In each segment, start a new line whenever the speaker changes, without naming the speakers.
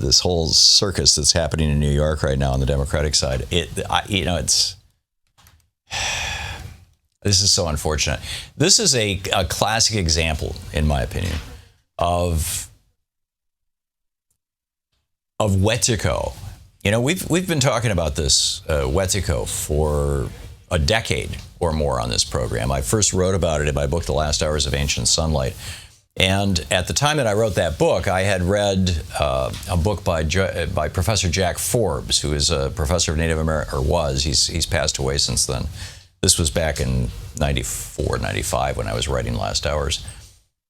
this whole circus that's happening in New York right now on the Democratic side. This is so unfortunate. This is a classic example, in my opinion, of Wetiko. We've been talking about this Wetiko for a decade or more on this program. I first wrote about it in my book, The Last Hours of Ancient Sunlight. And at the time that I wrote that book, I had read a book by Professor Jack Forbes, who is a professor of Native American, or was. He's passed away since then. This was back in 94, 95 when I was writing Last Hours.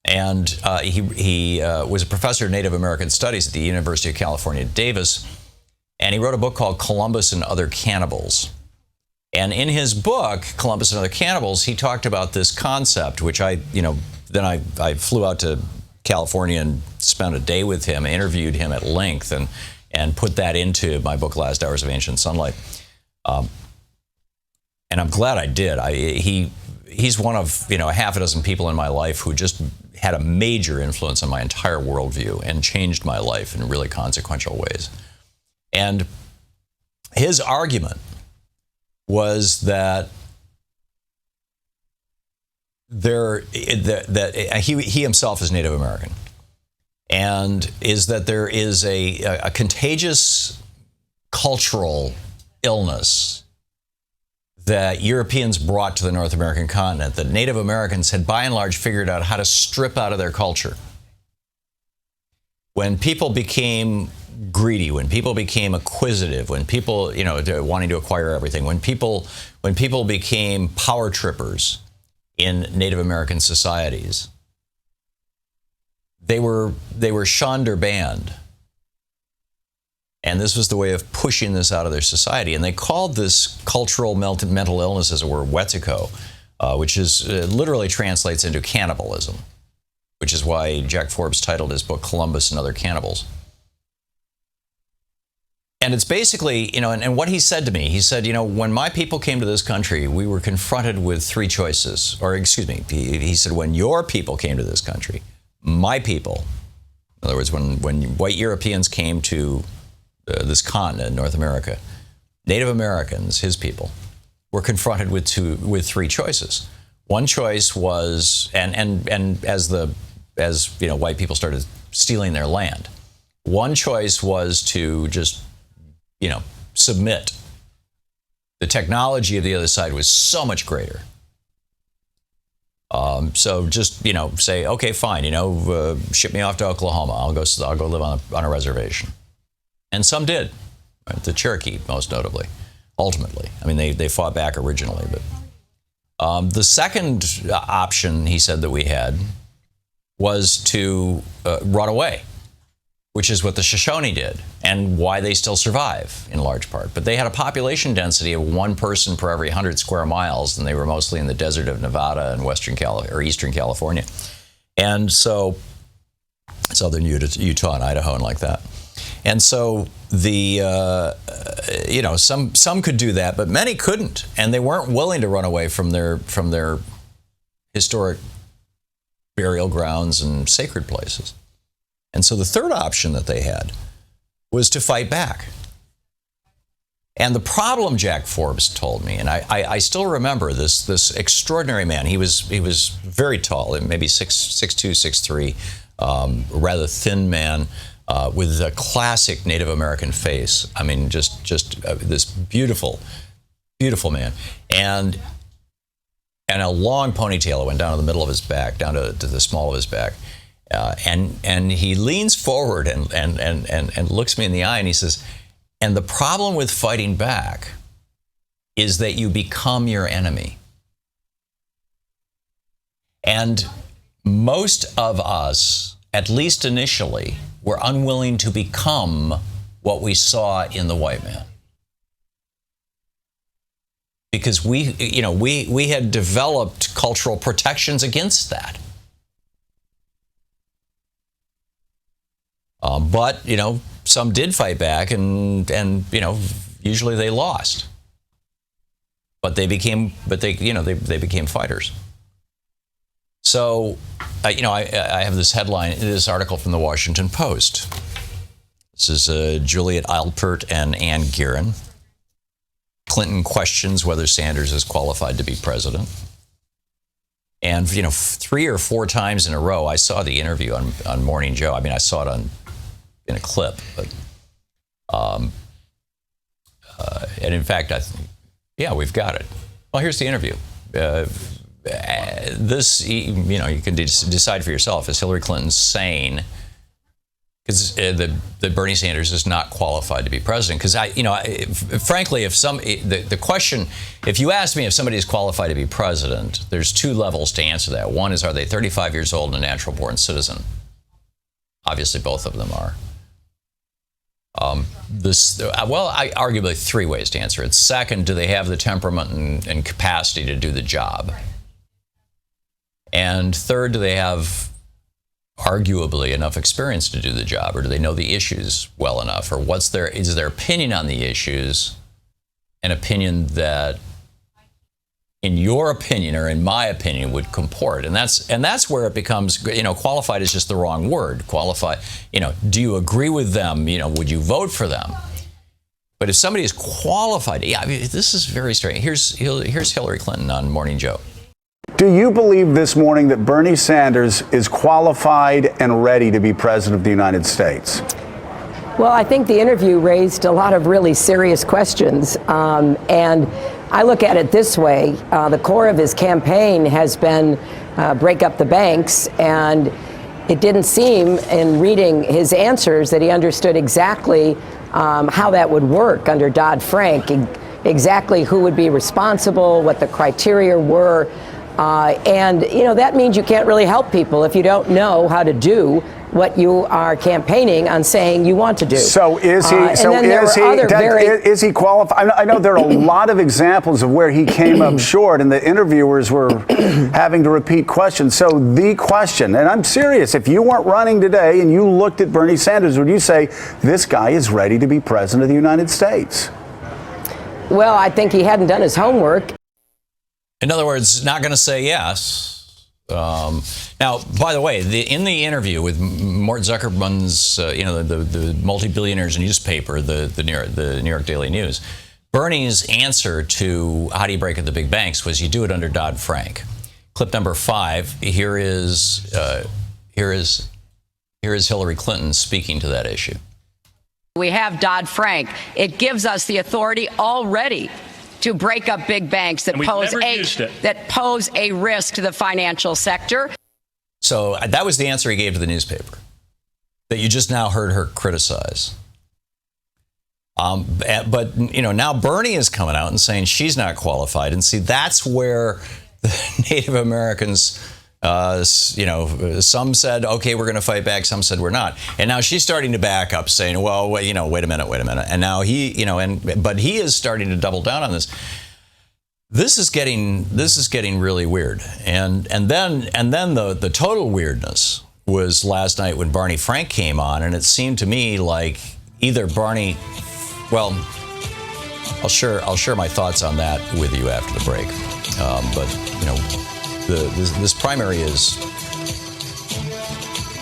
And he was a professor of Native American Studies at the University of California, Davis. And he wrote a book called Columbus and Other Cannibals. And in his book, Columbus and Other Cannibals, he talked about this concept, which then I flew out to California and spent a day with him, interviewed him at length, and put that into my book, Last Hours of Ancient Sunlight. And I'm glad I did. He's one of a half a dozen people in my life who just had a major influence on my entire worldview and changed my life in really consequential ways. And his argument was that he himself is Native American, and is that there is a contagious cultural illness that Europeans brought to the North American continent that Native Americans had by and large figured out how to strip out of their culture. When people became greedy, when people became acquisitive, when people, wanting to acquire everything, when people became power trippers in Native American societies, they were shunned or banned. And this was the way of pushing this out of their society. And they called this cultural mental illness, as it were, Wetiko, which is literally translates into cannibalism, which is why Jack Forbes titled his book Columbus and Other Cannibals. And it's basically, and what he said to me, he said, when my people came to this country, we were confronted with three choices. Or, excuse me, he said, when your people came to this country, my people, in other words, when white Europeans came to this continent, North America, Native Americans, his people, were confronted with three choices. One choice was, and as white people started stealing their land, one choice was to just submit. The technology of the other side was so much greater. So just, say, okay, fine, ship me off to Oklahoma. I'll go live on a reservation. And some did, right? The Cherokee, most notably, ultimately. I mean, they fought back originally. But the second option, he said, that we had was to run away, which is what the Shoshone did, and why they still survive in large part. But they had a population density of one person per every 100 square miles, and they were mostly in the desert of Nevada and Eastern California. And so, southern Utah and Idaho and like that. And so some could do that, but many couldn't, and they weren't willing to run away from their historic burial grounds and sacred places. And so the third option that they had was to fight back. And the problem, Jack Forbes told me, and I still remember this extraordinary man. He was very tall, maybe 6'2", 6'3", rather thin man with a classic Native American face. I mean, just this beautiful, beautiful man, and a long ponytail that went down to the middle of his back, down to the small of his back. And he leans forward and looks me in the eye, and he says, and the problem with fighting back is that you become your enemy. And most of us, at least initially, were unwilling to become what we saw in the white man. Because we had developed cultural protections against that. But some did fight back, and usually they lost. But they became fighters. So, I have this headline, this article from the Washington Post. This is Juliet Alpert and Ann Guerin. Clinton questions whether Sanders is qualified to be president. And, 3 or 4 times in a row, I saw the interview on Morning Joe. I mean, I saw it in a clip, but, and in fact, we've got it. Well, here's the interview. This, you can decide for yourself. Is Hillary Clinton sane? Because that Bernie Sanders is not qualified to be president. Because frankly, the question, if you ask me if somebody is qualified to be president, there's 2 levels to answer that. One is, are they 35 years old and a natural-born citizen? Obviously, both of them are. Arguably 3 ways to answer it. Second, do they have the temperament and capacity to do the job? And third, do they have arguably enough experience to do the job, or do they know the issues well enough, or is their opinion on the issues an opinion that, in your opinion or in my opinion, would comport? And that's where it becomes, qualified is just the wrong word. Qualified, do you agree with them? Would you vote for them? But if somebody is qualified, this is very strange. Here's Hillary Clinton on Morning Joe.
Do you believe this morning that Bernie Sanders is qualified and ready to be president of the United States?
Well, I think the interview raised a lot of really serious questions. And I look at it this way. The core of his campaign has been break up the banks. And it didn't seem in reading his answers that he understood exactly how that would work under Dodd-Frank, exactly who would be responsible, what the criteria were. And that means you can't really help people if you don't know how to do what you are campaigning on saying you want to do.
So is he? Is he qualified? I know there are a lot of examples of where he came up short, and the interviewers were having to repeat questions. So the question, and I'm serious, if you weren't running today and you looked at Bernie Sanders, would you say this guy is ready to be president of the United States?
Well, I think he hadn't done his homework.
In other words, not going to say yes. Now, by the way, in the interview with Mort Zuckerman's, the multi-billionaire's newspaper, the New York Daily News, Bernie's answer to how do you break up the big banks was you do it under Dodd-Frank. Clip number 5. Here is Hillary Clinton speaking to that issue.
We have Dodd-Frank. It gives us the authority already to break up big banks that pose a risk to the financial sector.
So that was the answer he gave to the newspaper that you just now heard her criticize. But now Bernie is coming out and saying she's not qualified. And see, that's where the Native Americans, some said, okay, we're going to fight back. Some said we're not. And now she's starting to back up, saying, well, wait a minute. And now but he is starting to double down on this. This is getting really weird. And then the total weirdness was last night when Barney Frank came on, and it seemed to me like either Barney, well, I'll share my thoughts on that with you after the break. This primary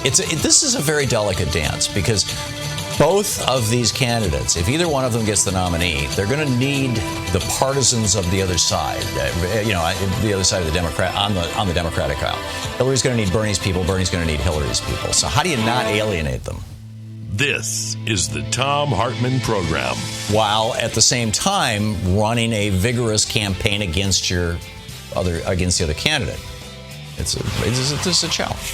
this is a very delicate dance, because both of these candidates, if either one of them gets the nominee, they're going to need the partisans of the other side, the other side of the Democrat on the Democratic aisle. Hillary's going to need Bernie's people. Bernie's going to need Hillary's people. So how do you not alienate them?
This is the Thom Hartmann Program.
While at the same time running a vigorous campaign against the other candidate. It's a challenge.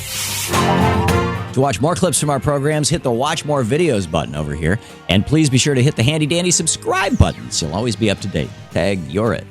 To watch more clips from our programs, hit the Watch More Videos button over here. And please be sure to hit the handy-dandy subscribe button so you'll always be up to date. Tag, you're it.